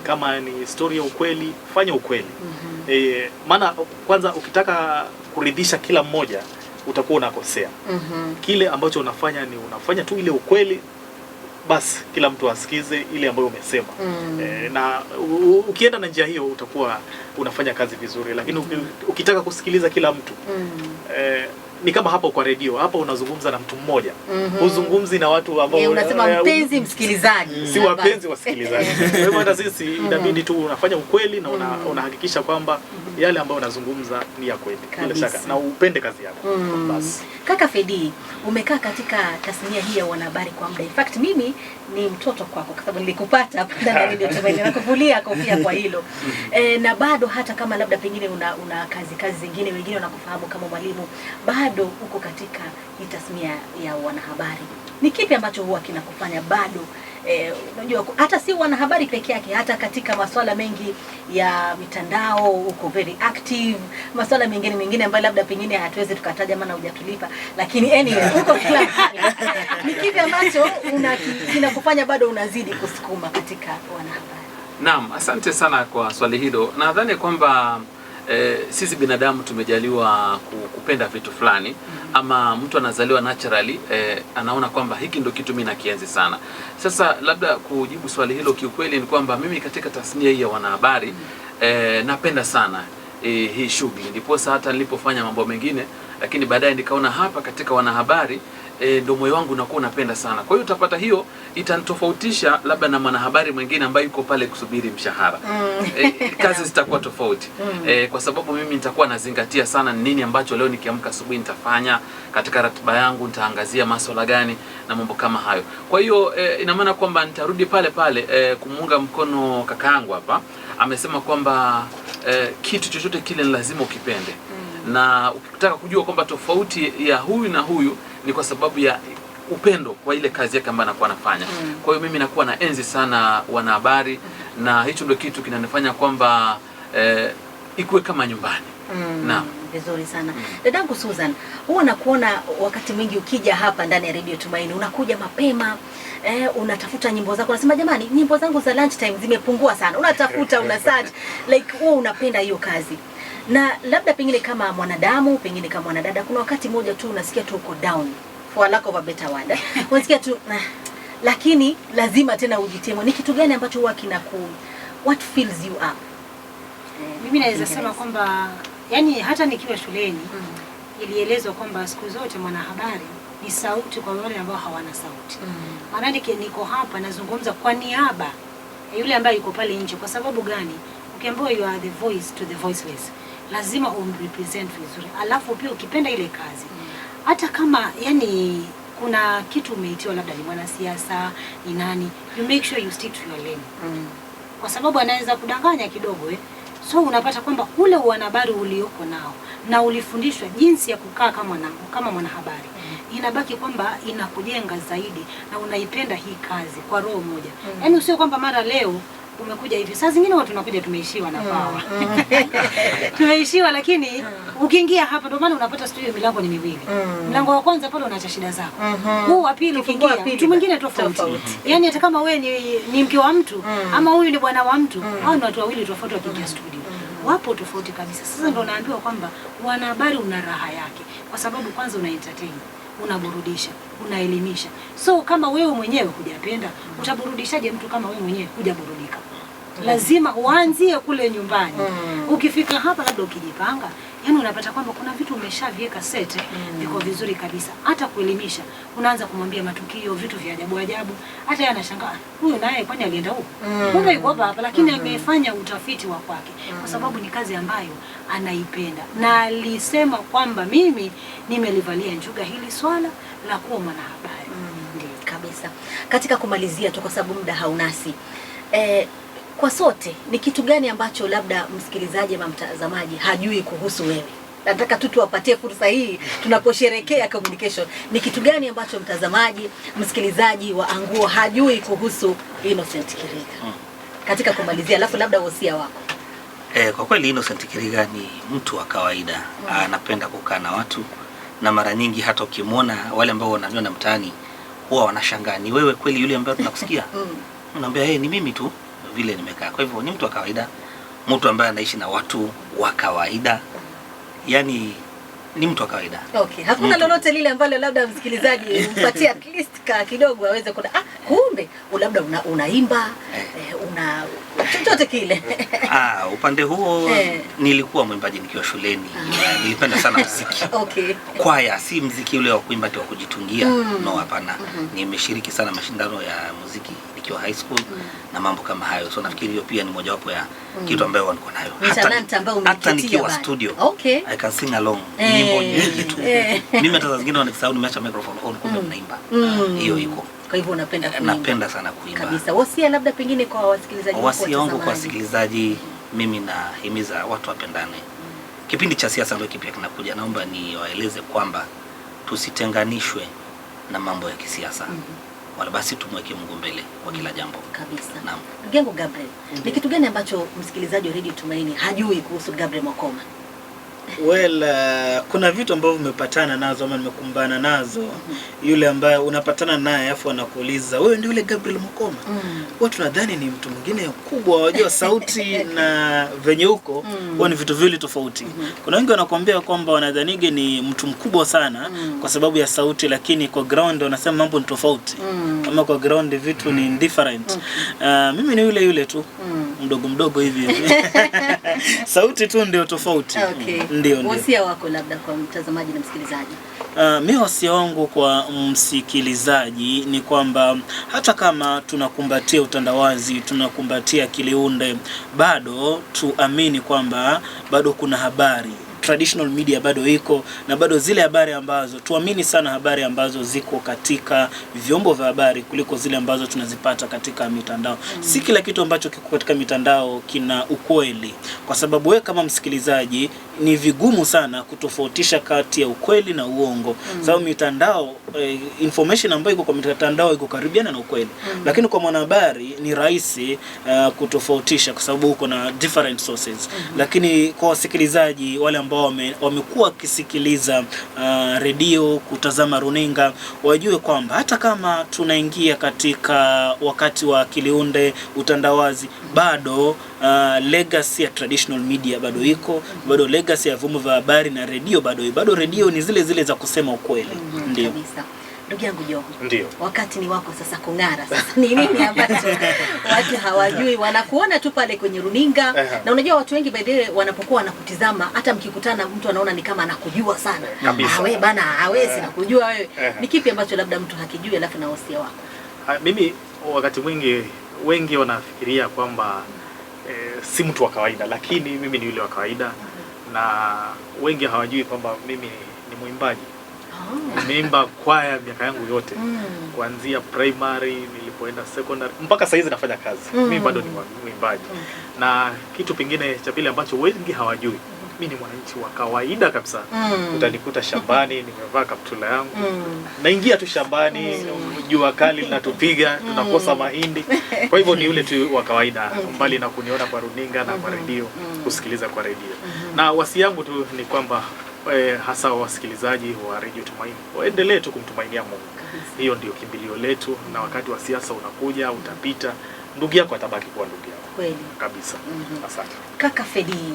Kama ni story ya ukweli, fanya ukweli. Maana kwanza ukitaka kuridhisha kila mmoja utakuwa unakosea. Kile ambacho unafanya ni unafanya tu ile ukweli, basi kila mtu asikize ile ambayo umesema. Na ukienda na njia hiyo utakuwa unafanya kazi vizuri, lakini ukitaka kusikiliza kila mtu, ni kama hapo kwa radio, hapa unazungumza na mtu mmoja. Uzungumzi na watu ambao unasema mpenzi msikilizaji, si wapenzi wasikilizaji. Kwa hivyo hata sisi inabidi tu unafanya ukweli na unahakikisha kwamba yale ambayo unazungumza ni ya kweli, bila shaka, na upende kazi yako. Basi kaka Fedi, umekaa katika tasnia hii ya wanahabari kwa muda. In fact mimi ni mtoto kwako kwa sababu nilikupata hapa ndani ndio tumaini na kuvulia kofia kwa hilo. Na bado hata kama labda pengine una kazi zingine, wengine wanakufahamu kama mwalimu, bado uko katika hii tasnia ya wanahabari. Ni kipi ambacho huwa kinakufanya bado unajua hata si wanahabari peke yake, hata katika masuala mengi ya mitandao uko very active, masuala mengine ambayo labda pengine hatuwezi tukataja maana hujatulipa, lakini anyway uko kila mahali. Ni kipi ambacho kinakufanya bado unazidi kusukuma katika wanahabari? Naam, asante sana kwa swali hilo. Nadhani kwamba sisi binadamu tumejaliwa kupenda vitu fulani, ama mtu anazaliwa naturally anaona kwamba hiki ndio kitu mimi nakienzi sana. Sasa labda kujibu swali hilo, kiukweli ni kwamba mimi katika tasnia hii ya wanahabari napenda sana hii shughuli, ndipo hata nilipofanya mambo mengine, lakini baadaye nikaona hapa katika wanahabari ndio moyo wangu unakuwa unapenda sana. Kwa hiyo utapata hiyo itanitofautisha labda na mwanahabari mwingine ambaye yuko pale kusubiri mshahara. Kazi zitakuwa tofauti. Kwa sababu mimi nitakuwa nazingatia sana nini ambacho leo nikiamka asubuhi nitafanya, katika ratiba yangu nitaangazia masuala gani na mambo kama hayo. Kwa hiyo ina maana kwamba nitarudi pale kumuunga mkono kaka yangu hapa. Amesema kwamba kitu chochote kile ni lazima ukipende. Na ukitaka kujua kwamba tofauti ya huyu na huyu ni kwa sababu ya upendo kwa ile kazi yake ambayo anakuwa anafanya. Kwa hiyo mimi nakuwa na enzi sana wanahabari, na hicho ndio kitu kinanifanya kwamba ikuwe kama nyumbani. Naam. Vizuri sana. Dadangu Susan, huwa nakuona wakati mwingi ukija hapa ndani ya Radio Tumaini, unakuja mapema, unatafuta nyimbo zako. Unasema jamani, nyimbo zangu za lunch time zimepungua sana. Unatafuta, una search, like wewe unapenda hiyo kazi. Na labda pengine kama mwanadamu, pengine kama mwanadada, kuna wakati mmoja tu unasikia tu uko down, for lack of a better word. Unasikia tu lakini lazima tena ujitemo. Ni kitu gani ambacho huwa what fills you up? Mimi naweza sema kwamba yani hata nikiwa shuleni ilielezwa kwamba siku zote mwanahabari ni sauti kwa wale ambao hawana sauti. Maana niko hapa nazungumza kwa niaba ya yule ambaye yuko pale nje. Kwa sababu gani? Ukiambiwa you are the voice to the voiceless, lazima umrepresent vizuri. Alafu pia ukipenda ile kazi, hata kama yani kuna kitu umeitiwa, labda ni mwanasiasa, ni nani, you make sure you stick to your lane. Kwa sababu anaweza kudanganya kidogo so unapata kwamba ule wanahabari ulioko nao na ulifundishwa jinsi ya kukaa kama mwanahabari, inabaki kwamba inakujenga zaidi na unaipenda hii kazi kwa roho moja. Yaani usio kwamba mara leo umekuja hivi, saa zingine watu tunakuja tumeishiwa na power. Tumeishiwa, lakini ukiingia hapa ndio maana unapata studio milango ni miwili. Mlango wa kwanza pale unaacha shida zako. Huu wa pili ukiingia mtu mwingine tofauti. Yaani hata kama wewe ni mke wa mtu ama huyu ni bwana wa mtu, hao ni watu wawili tofauti wakiingia studio. wapo tofauti kabisa. Sasa ndo naambiwa kwamba wanahabari una raha yake, kwa sababu kwanza una entertain, unaburudisha, unaelimisha. So kama wewe mwenyewe hujapenda, utaburudishaje mtu kama wewe mwenyewe hujaburudika? Lazima uanzie kule nyumbani. Ukifika hapa labda ukijipanga, yani unapata kwamba kuna vitu umeshaviweka set, viko vizuri kabisa. Hata kuelimisha, unaanza kumwambia matukio, vitu vya ajabu ajabu. Hata yeye anashangaa, huyu naye kwani alienda huko? Kumbe yuko hapa, lakini amefanya utafiti wa kwake, kwa sababu ni kazi ambayo anaipenda. Na alisema kwamba mimi nimelivalia njuga hili swala la kuwa mwanahabari. Ndio kabisa. Katika kumalizia tu, kwa sababu muda haunasi, kwa sote ni kitu gani ambacho labda msikilizaji ama mtazamaji hajui kuhusu wewe? Nataka tu tuwapatie fursa hii tunaposherekea communication. Ni kitu gani ambacho mtazamaji, msikilizaji wa Anguo hajui kuhusu Innocent Kiriga? Katika kumalizia, alafu labda wosia wako. Kwa kweli Innocent Kiriga ni mtu wa kawaida. Anapenda kukaa na watu, na mara nyingi hata ukimwona wale ambao wananiona mtaani huwa wanashangaa, ni wewe kweli yule ambaye tunakusikia? Unaambia ni mimi tu vile nimekaa. Kwa hivyo ni mtu wa kawaida, mtu ambaye anaishi na watu wa kawaida. Yani ni mtu wa kawaida. Okay, hakuna lolote lile ambalo labda msikilizaji mpatie at least kidogo aweze kuna kumbe labda unaimba una chochote kile. Upande huo nilikuwa mwimbaji nikiwa shuleni. Nilipenda sana muziki. Okay. Kwaya, si muziki ule wa kuimba tu wa kujitungia. No, hapana. Nimeshiriki sana mashindano ya muziki nikiwa high school na mambo kama hayo. So nafikiri hiyo pia ni mojawapo ya kitu ambayo niko nayo. Hata nikiwa studio. Okay. I can sing along. Nyimbo nyingi tu. Mimi hata zingine wanasahau nimeacha microphone on kumbe mnaimba. Hiyo iko. Kwa hivyo unapenda kuimba? Napenda sana kuimba. Kabisa. Wasia labda pengine kwa wasikilizaji wako? Wasia wangu kwa wasikilizaji, mimi nahimiza watu wapendane. Kipindi cha siasa ndio kipya kinakuja, naomba niwaeleze kwamba tusitenganishwe na mambo ya kisiasa. Wala basi tumweke Mungu mbele kwa kila jambo. Kabisa. Naam. Ndugu yangu Gabriel, ni kitu gani ambacho msikilizaji wa Radio Tumaini hajui kuhusu Gabriel Mwakoma? Well, kuna vitu ambavyo umepatana nazo ama nimekumbana nazo. Yule ambaye unapatana naye afu anakuuliza, wewe ndio yule Gabriel Mwakoma? Watu tunadhani ni mtu mwingine mkubwa, wajua sauti na venye huko, huwa ni vitu vile tofauti. Kuna wengi wanakuambia kwamba wanadhanige ni mtu mkubwa sana kwa sababu ya sauti, lakini kwa ground wanasema mambo ni tofauti. Kama kwa ground vitu ni different. Mimi ni yule tu, mdogo hivi. Sauti tu ndio tofauti. Okay. Ndio. Wasia wako labda kwa mtazamaji na msikilizaji? Mimi wasia wangu kwa msikilizaji ni kwamba hata kama tunakumbatia utandawazi, tunakumbatia kiliunde, bado tuamini kwamba bado kuna habari. Traditional media bado iko, na bado zile habari ambazo tuamini sana, habari ambazo ziko katika vyombo vya habari kuliko zile ambazo tunazipata katika mitandao. Si kila kitu ambacho kiko katika mitandao kina ukweli, kwa sababu wewe kama msikilizaji ni vigumu sana kutofautisha kati ya ukweli na uongo. Sababu mitandao information ambayo iko kwa mitandao iko karibiana na ukweli. Lakini kwa mwanahabari ni rahisi kutofautisha kwa sababu uko na different sources. Lakini kwa wasikilizaji wale ambao wamekuwa wakisikiliza redio, kutazama runinga, wajue kwamba hata kama tunaingia katika wakati wa kiliunde, utandawazi, bado legacy ya traditional media bado iko, bado legacy ya vyombo vya habari na redio bado redio ni zile za kusema ukweli. Ndio. Kabisa. Ndugu yangu Joho. Ndio. Wakati ni wako sasa kung'ara sasa. Ni nini ambacho watu hawajui, wanakuona tu pale kwenye runinga. Na unajua watu wengi by the way wanapokuwa wanakutizama, hata mkikutana mtu anaona ni kama anakujua sana. Wewe bana hawezi nakujua wewe. Ni kipi ambacho labda mtu hakijui alafu na wasia wako? Mimi wakati mwingi wengi wanafikiria kwamba si mtu wa kawaida, lakini mimi ni yule wa kawaida. Na wengi hawajui kwamba mimi ni mwimbaji. Nimeimba kwaya miaka yangu yote. Kuanzia primary, nilipoenda secondary, mpaka sasa hizi nafanya kazi. Mimi bado ni mwimbaji. Na kitu pingine cha pili ambacho wengi hawajui, mimi ni mwananchi wa kawaida kabisa. Utanikuta shambani, nimevaa kaptula yangu. Naingia tu shambani, jua kali linatupiga, tunakosa mahindi. Kwa hivyo ni yule tu wa kawaida, mbali na kuniona kwa runinga na kwa redio, kusikiliza kwa redio. Na wasi yangu tu ni kwamba hasa wasikilizaji wa Radio Tumaini waendelee tu kumtumainia Mungu. Hiyo ndio kimbilio letu, na wakati wa siasa unakuja, utapita, ndugu yako atabaki kuwa ndugu yako. Kweli Kabisa. Asante. Kaka Fedi,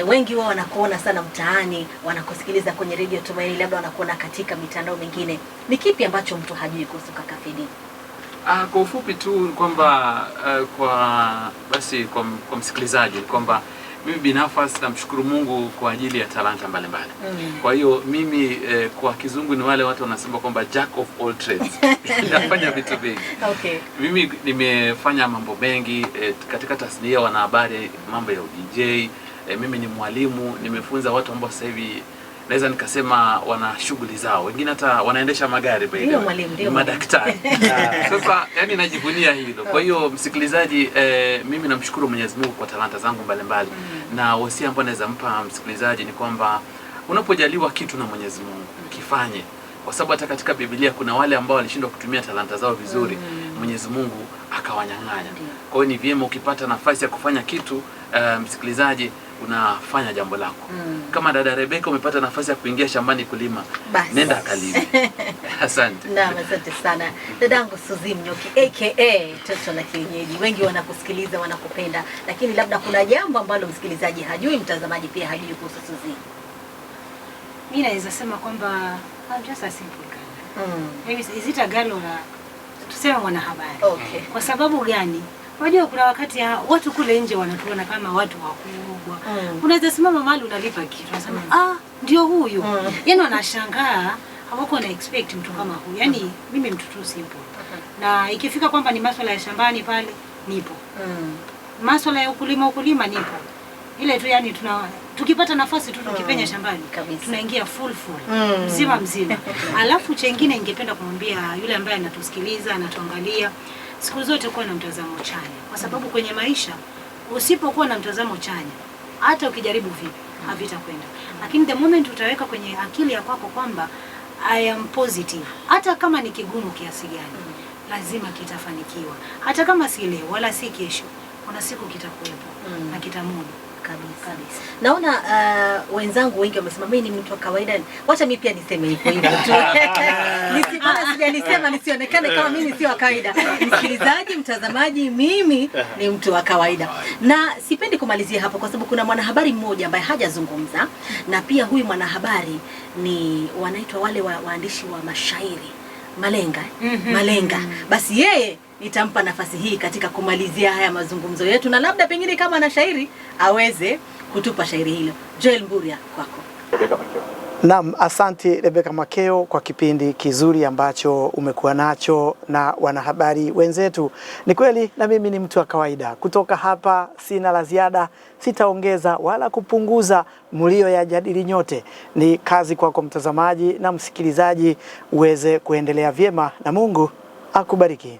wengi wao wanakuona sana mtaani, wanakusikiliza kwenye Radio Tumaini, labda wanakuona katika mitandao mingine. Ni kipi ambacho mtu hajui kuhusu Kaka Fedi? Kwa ufupi tu kwamba kwa msikilizaji kwamba mimi binafsi namshukuru Mungu kwa ajili ya talanta mbalimbali. Kwa hiyo mimi kwa kizungu ni wale watu wanasema kwamba jack of all trades. Nafanya vitu vingi. Okay. Mimi nimefanya mambo mengi katika tasnia ya wanahabari, mambo ya DJ. Mimi ni mwalimu, nimefunza watu ambao sasa hivi naweza nikasema wana shughuli zao. Wengine hata wanaendesha magari baadaye. Ndio mwalimu, ndio madaktari. Sasa yani najivunia hilo. Kwa hiyo msikilizaji, mimi namshukuru Mwenyezi Mungu kwa talanta zangu mbalimbali. Na wasia ambao naweza mpa msikilizaji ni kwamba unapojaliwa kitu na Mwenyezi Mungu, kifanye. Kwa sababu hata katika Biblia kuna wale ambao walishindwa kutumia talanta zao vizuri, Mwenyezi Mungu akawanyang'anya. Kwa hiyo ni vyema ukipata nafasi ya kufanya kitu, msikilizaji, unafanya jambo lako. Kama dada Rebeka umepata nafasi ya kuingia shambani kulima, nenda kalime. Asante. Naam, asante sana. Dadangu Suzy Mnyoki aka Toto la Kienyeji. Wengi wanakusikiliza, wanakupenda, lakini labda kuna jambo ambalo msikilizaji hajui, mtazamaji pia hajui kuhusu Suzy. Mimi naweza sema kwamba I'm just a simple girl. Maybe is it a girl or tuseme mwanahabari. Okay. Kwa sababu gani? Unajua kuna wakati watu kule nje wanatuona kama watu wakubwa. Unaweza simama mahali unalipa kitu, unasema ndio huyu. Yaani wanashangaa, hawako na expect mtu kama huyu. Yaani mimi mtu tu simple. Na ikifika kwamba ni masuala ya shambani pale nipo. Masuala ya ukulima nipo. Ile tu yani tukipata nafasi tu tukipenya shambani tunaingia full mzima. Alafu chengine ningependa kumwambia yule ambaye anatusikiliza, anatuangalia, siku zote kuwa na mtazamo chanya, kwa sababu kwenye maisha usipokuwa na mtazamo chanya, hata ukijaribu vipi havitakwenda. Lakini the moment utaweka kwenye akili ya kwako kwamba I am positive, hata kama ni kigumu kiasi gani, lazima kitafanikiwa. Hata kama si leo wala si kesho, kuna siku kitakuwepo na kitamudu. Kabisa. Naona wenzangu wengi wamesema mimi ni mtu wa kawaida. Wacha mimi pia niseme hivyo tu. Nisipana sijalisema nisionekane kama mimi sio wa kawaida. Msikilizaji, mtazamaji, mimi ni mtu wa kawaida. Na sipendi kumalizia hapo kwa sababu kuna mwanahabari mmoja ambaye hajazungumza, na pia huyu mwanahabari ni wanaitwa wale waandishi wa mashairi. Malenga. Basi yeye nitampa nafasi hii katika kumalizia haya mazungumzo yetu, na labda pengine kama ana shairi aweze kutupa shairi hilo. Joel Mburia, kwako. Naam, asante Rebeka Makeo kwa kipindi kizuri ambacho umekuwa nacho na wanahabari wenzetu. Ni kweli na mimi ni mtu wa kawaida. Kutoka hapa sina la ziada, sitaongeza wala kupunguza. Mlio ya jadili nyote. Ni kazi kwako mtazamaji na msikilizaji uweze kuendelea vyema, na Mungu akubariki.